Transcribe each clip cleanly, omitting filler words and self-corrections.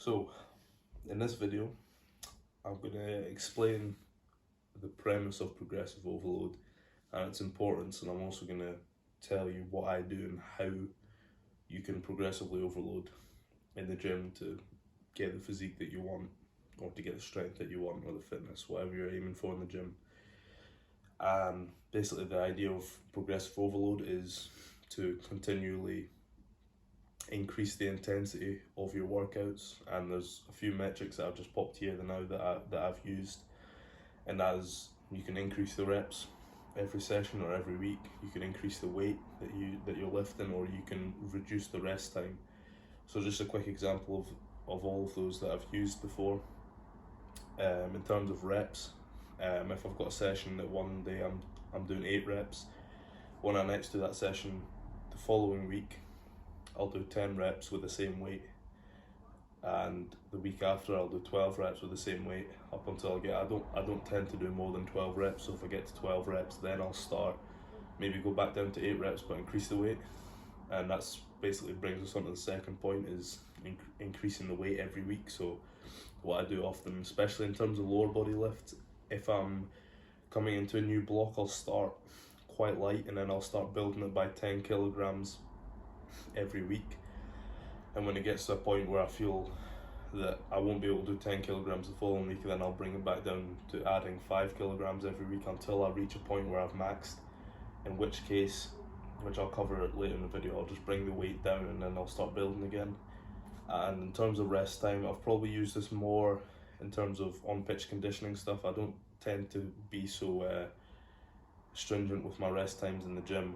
So, in this video, I'm going to explain the premise of progressive overload and its importance, and I'm also going to tell you what I do and how you can progressively overload in the gym to get the physique that you want, or to get the strength that you want, or the fitness, whatever you're aiming for in the gym. And basically, the idea of progressive overload is to continually increase the intensity of your workouts, and there's a few metrics that I've just popped here now that I've used, and that is you can increase the reps every session or every week. You can increase the weight that you're lifting, or you can reduce the rest time. So just a quick example of all of those that I've used before. In terms of reps, if I've got a session that one day I'm doing 8 reps, when I next do that session the following week, I'll do 10 reps with the same weight, and the week after I'll do 12 reps with the same weight up until I don't tend to do more than 12 reps. So if I get to 12 reps, then I'll start, maybe go back down to 8 reps but increase the weight. And that's basically brings us on to the second point, is increasing the weight every week. So what I do often, especially in terms of lower body lift, if I'm coming into a new block, I'll start quite light and then I'll start building it by 10 kilograms every week. And when it gets to a point where I feel that I won't be able to do 10 kilograms the following week, then I'll bring it back down to adding 5 kilograms every week until I reach a point where I've maxed, in which case, which I'll cover it later in the video, I'll just bring the weight down and then I'll start building again. And in terms of rest time, I've probably used this more in terms of on-pitch conditioning stuff. I don't tend to be so stringent with my rest times in the gym,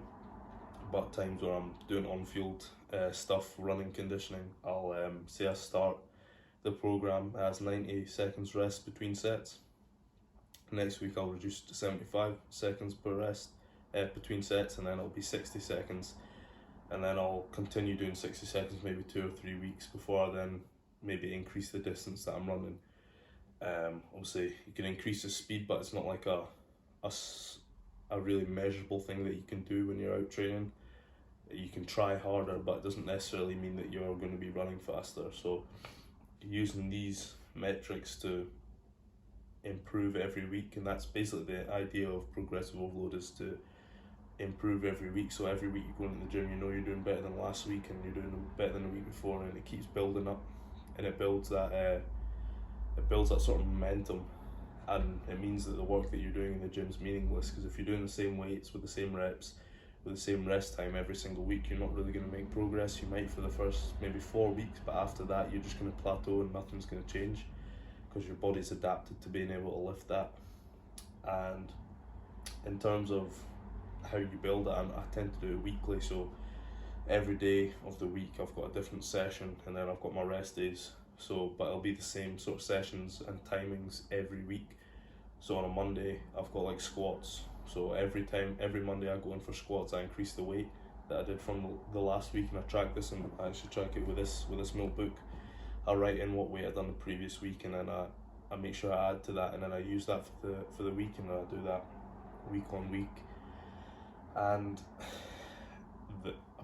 but times where I'm doing on-field stuff, running, conditioning, I'll say I start the program as 90 seconds rest between sets. Next week I'll reduce to 75 seconds per rest between sets, and then it'll be 60 seconds, and then I'll continue doing 60 seconds maybe 2 or 3 weeks before I then maybe increase the distance that I'm running. Obviously you can increase the speed, but it's not like a really measurable thing that you can do when you're out training. You can try harder, but it doesn't necessarily mean that you're going to be running faster. So using these metrics to improve every week, and that's basically the idea of progressive overload, is to improve every week. So every week you go into the gym, you know you're doing better than last week, and you're doing better than the week before, and it keeps building up, and it builds that sort of momentum. And it means that the work that you're doing in the gym is meaningless, because if you're doing the same weights with the same reps with the same rest time every single week, you're not really going to make progress. You might for the first maybe 4 weeks, but after that you're just going to plateau and nothing's going to change, because your body's adapted to being able to lift that. And in terms of how you build it, I tend to do it weekly. So every day of the week I've got a different session, and then I've got my rest days. So, but it'll be the same sort of sessions and timings every week. So on a Monday I've got like squats. So every Monday I go in for squats, I increase the weight that I did from the last week, and I track this, and I actually track it with this notebook. I write in what weight I've done the previous week, and then I make sure I add to that, and then I use that for the week, and I do that week on week. And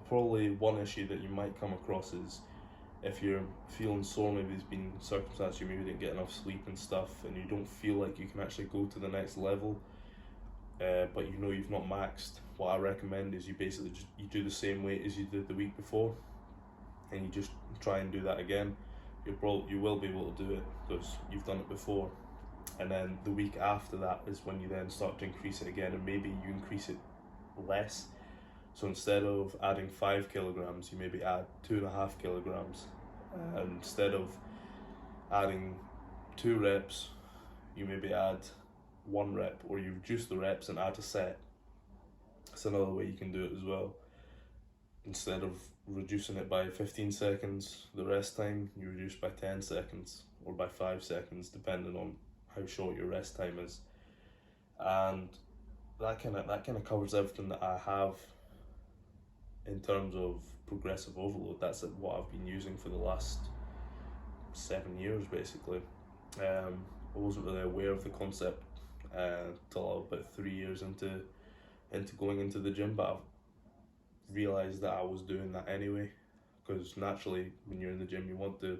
probably one issue that you might come across is if you're feeling sore, maybe there's been circumstances, you maybe didn't get enough sleep and stuff, and you don't feel like you can actually go to the next level, but you know you've not maxed. What I recommend is you basically you do the same weight as you did the week before, and you just try and do that again. You will be able to do it because you've done it before. And then the week after that is when you then start to increase it again, and maybe you increase it less. So instead of adding 5 kilograms, you maybe add 2.5 kilograms. And instead of adding 2 reps, you maybe add 1 rep, or you reduce the reps and add a set. That's another way you can do it as well. Instead of reducing it by 15 seconds, the rest time, you reduce by 10 seconds or by 5 seconds, depending on how short your rest time is. And that kind of covers everything that I have in terms of progressive overload. That's what I've been using for the last 7 years basically. I wasn't really aware of the concept until about 3 years into going into the gym, but I've realised that I was doing that anyway, because naturally when you're in the gym you want to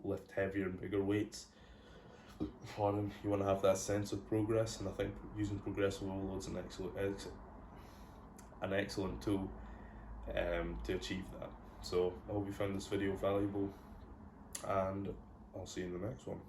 lift heavier and bigger weights for him. You want to have that sense of progress, and I think using progressive overload is an excellent tool to achieve that. So I hope you found this video valuable, and I'll see you in the next one.